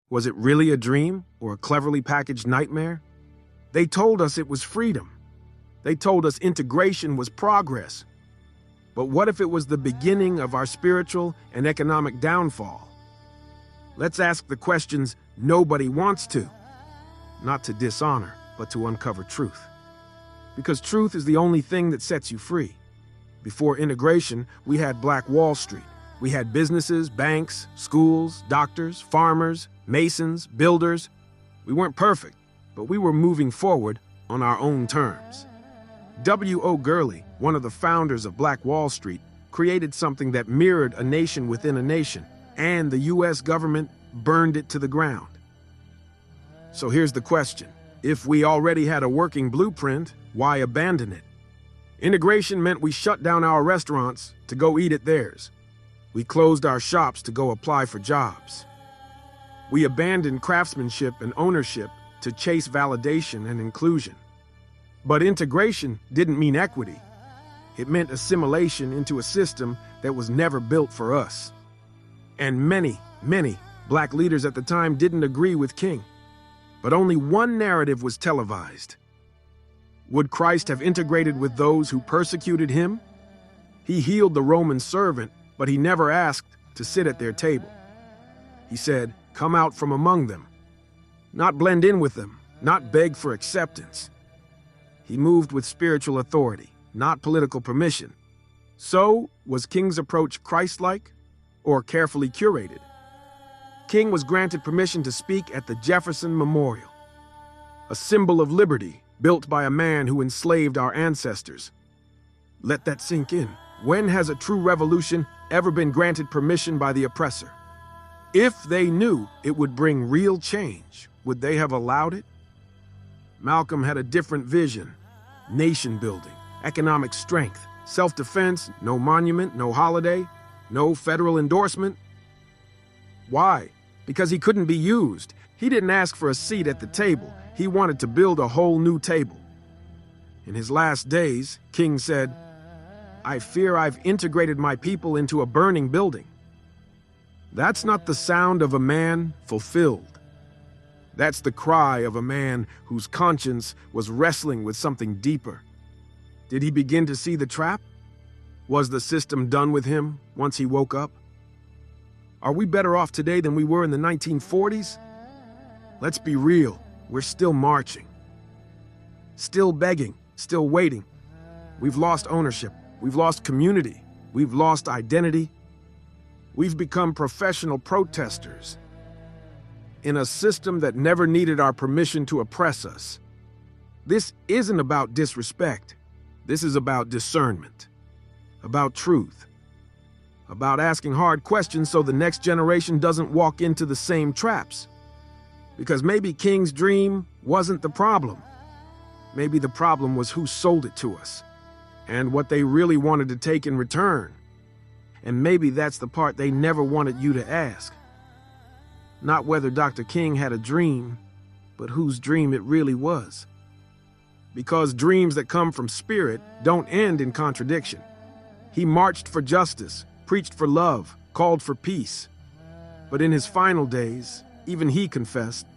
Was it really a dream or a cleverly packaged nightmare? They told us it was freedom. They told us integration was progress. But what if it was the beginning of our spiritual and economic downfall? Let's ask the questions nobody wants to. Not to dishonor, but to uncover truth. Because truth is the only thing that sets you free. Before integration, we had Black Wall Street. We had businesses, banks, schools, doctors, farmers, masons, builders. We weren't perfect, but we were moving forward on our own terms. W.O. Gurley, one of the founders of Black Wall Street, created something that mirrored a nation within a nation, and the U.S. government burned it to the ground. So here's the question. If we already had a working blueprint, why abandon it? Integration meant we shut down our restaurants to go eat at theirs. We closed our shops to go apply for jobs. We abandoned craftsmanship and ownership to chase validation and inclusion. But integration didn't mean equity. It meant assimilation into a system that was never built for us. And many Black leaders at the time didn't agree with King. But only one narrative was televised. Would Christ have integrated with those who persecuted him? He healed the Roman servant, but he never asked to sit at their table. He said, "Come out from among them." Not blend in with them, not beg for acceptance. He moved with spiritual authority, not political permission. So, was King's approach Christ-like or carefully curated? King was granted permission to speak at the Jefferson Memorial, a symbol of liberty built by a man who enslaved our ancestors. Let that sink in. When has a true revolution ever been granted permission by the oppressor? If they knew it would bring real change, would they have allowed it? Malcolm had a different vision. Nation building, economic strength, self-defense, no monument, no holiday, no federal endorsement. Why? Because he couldn't be used. He didn't ask for a seat at the table. He wanted to build a whole new table. In his last days, King said, "I fear I've integrated my people into a burning building." That's not the sound of a man fulfilled. That's the cry of a man whose conscience was wrestling with something deeper. Did he begin to see the trap? Was the system done with him once he woke up? Are we better off today than we were in the 1940s? Let's be real, we're still marching. Still begging, still waiting. We've lost ownership, we've lost community, we've lost identity. We've become professional protesters in a system that never needed our permission to oppress us. This isn't about disrespect. This is about discernment, about truth, about asking hard questions so the next generation doesn't walk into the same traps. Because maybe King's dream wasn't the problem. Maybe the problem was who sold it to us and what they really wanted to take in return. And maybe that's the part they never wanted you to ask. Not whether Dr. King had a dream, but whose dream it really was. Because dreams that come from spirit don't end in contradiction. He marched for justice, preached for love, called for peace. But in his final days, even he confessed,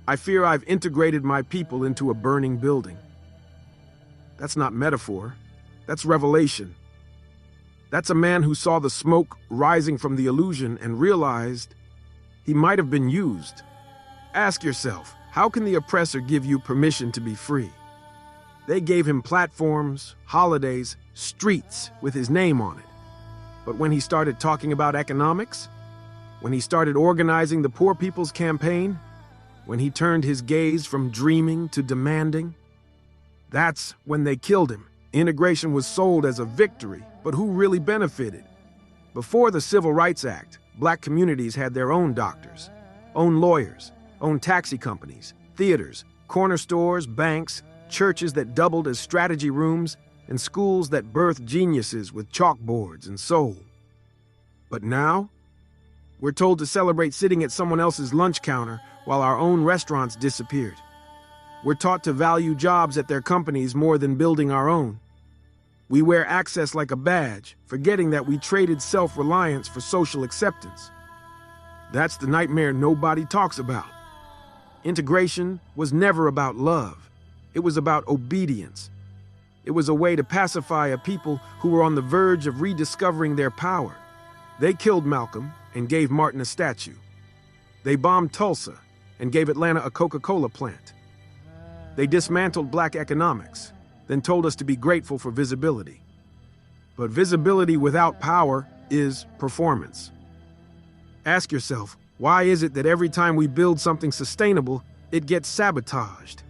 "I fear I've integrated my people into a burning building." That's not metaphor, that's revelation. That's a man who saw the smoke rising from the illusion and realized he might have been used. Ask yourself, how can the oppressor give you permission to be free? They gave him platforms, holidays, streets with his name on it. But when he started talking about economics, when he started organizing the Poor People's Campaign, when he turned his gaze from dreaming to demanding, that's when they killed him. Integration was sold as a victory, but who really benefited? Before the Civil Rights Act, Black communities had their own doctors, own lawyers, own taxi companies, theaters, corner stores, banks, churches that doubled as strategy rooms, and schools that birthed geniuses with chalkboards and soul. But now, we're told to celebrate sitting at someone else's lunch counter while our own restaurants disappeared. We're taught to value jobs at their companies more than building our own. We wear access like a badge, forgetting that we traded self-reliance for social acceptance. That's the nightmare nobody talks about. Integration was never about love. It was about obedience. It was a way to pacify a people who were on the verge of rediscovering their power. They killed Malcolm and gave Martin a statue. They bombed Tulsa and gave Atlanta a Coca-Cola plant. They dismantled black economics, then told us to be grateful for visibility. But visibility without power is performance. Ask yourself, why is it that every time we build something sustainable, it gets sabotaged?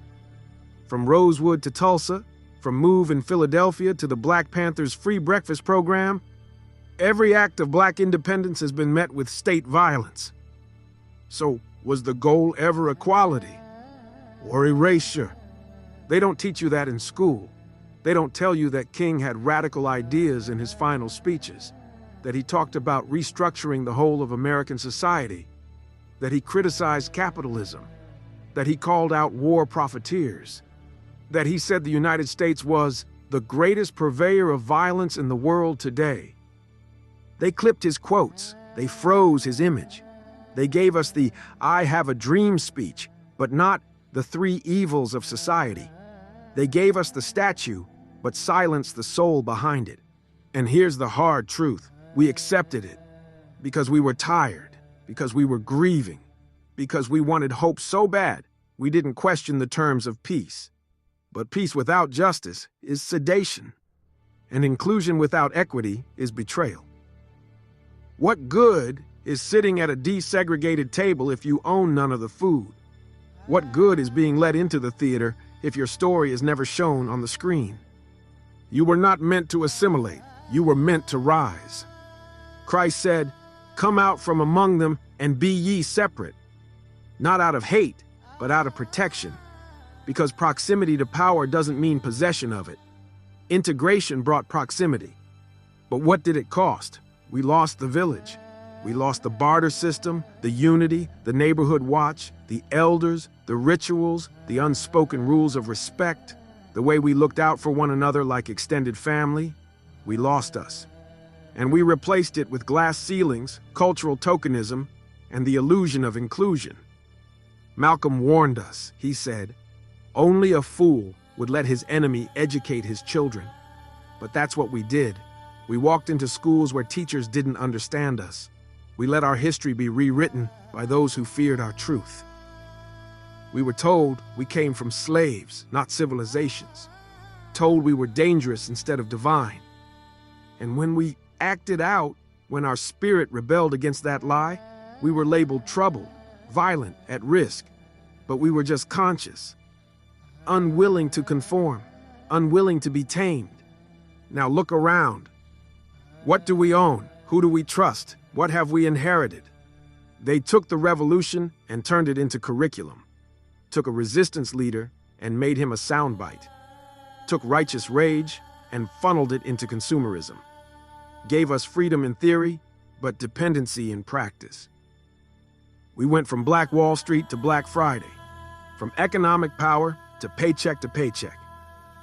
From Rosewood to Tulsa, from Move in Philadelphia to the Black Panthers' free breakfast program, every act of black independence has been met with state violence. So, was the goal ever equality or erasure? They don't teach you that in school. They don't tell you that King had radical ideas in his final speeches, that he talked about restructuring the whole of American society, that he criticized capitalism, that he called out war profiteers, that he said the United States was the greatest purveyor of violence in the world today. They clipped his quotes. They froze his image. They gave us the "I have a dream" speech, but not the three evils of society. They gave us the statue, but silenced the soul behind it. And here's the hard truth. We accepted it because we were tired, because we were grieving, because we wanted hope so bad we didn't question the terms of peace. But peace without justice is sedation, and inclusion without equity is betrayal. What good is sitting at a desegregated table if you own none of the food? What good is being let into the theater if your story is never shown on the screen? You were not meant to assimilate. You were meant to rise. Christ said, "Come out from among them and be ye separate," not out of hate, but out of protection. Because proximity to power doesn't mean possession of it. Integration brought proximity. But what did it cost? We lost the village. We lost the barter system, the unity, the neighborhood watch, the elders, the rituals, the unspoken rules of respect, the way we looked out for one another like extended family. We lost us. And we replaced it with glass ceilings, cultural tokenism, and the illusion of inclusion. Malcolm warned us. He said, "Only a fool would let his enemy educate his children." But that's what we did. We walked into schools where teachers didn't understand us. We let our history be rewritten by those who feared our truth. We were told we came from slaves, not civilizations. Told we were dangerous instead of divine. And when we acted out, when our spirit rebelled against that lie, we were labeled troubled, violent, at risk. But we were just conscious, unwilling to conform, unwilling to be tamed. Now look around. What do we own? Who do we trust? What have we inherited? They took the revolution and turned it into curriculum. Took a resistance leader and made him a soundbite. Took righteous rage and funneled it into consumerism. Gave us freedom in theory, but dependency in practice. We went from Black Wall Street to Black Friday, from economic power to paycheck,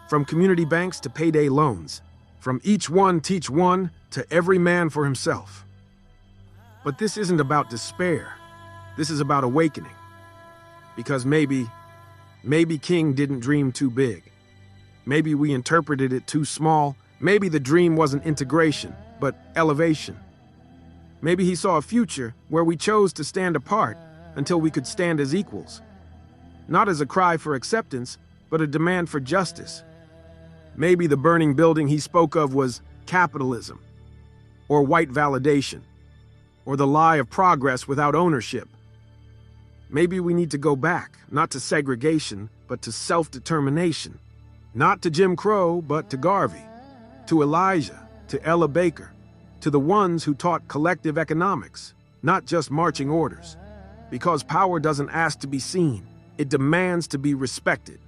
from community banks to payday loans, from each one teach one to every man for himself. But this isn't about despair. This is about awakening. Because maybe King didn't dream too big. Maybe we interpreted it too small. Maybe the dream wasn't integration, but elevation. Maybe he saw a future where we chose to stand apart until we could stand as equals. Not as a cry for acceptance, but a demand for justice. Maybe the burning building he spoke of was capitalism, or white validation, or the lie of progress without ownership. Maybe we need to go back, not to segregation, but to self-determination. Not to Jim Crow, but to Garvey, to Elijah, to Ella Baker, to the ones who taught collective economics, not just marching orders. Because power doesn't ask to be seen, it demands to be respected.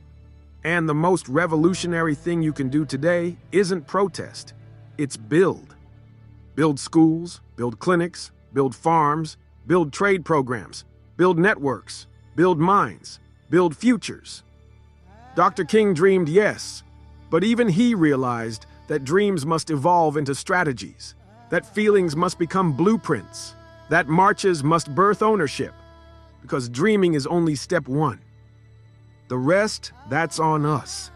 And the most revolutionary thing you can do today isn't protest, it's build. Build schools, build clinics, build farms, build trade programs, build networks, build minds, build futures. Dr. King dreamed, yes, but even he realized that dreams must evolve into strategies, that feelings must become blueprints, That marches must birth ownership, because dreaming is only step one. The rest, that's on us.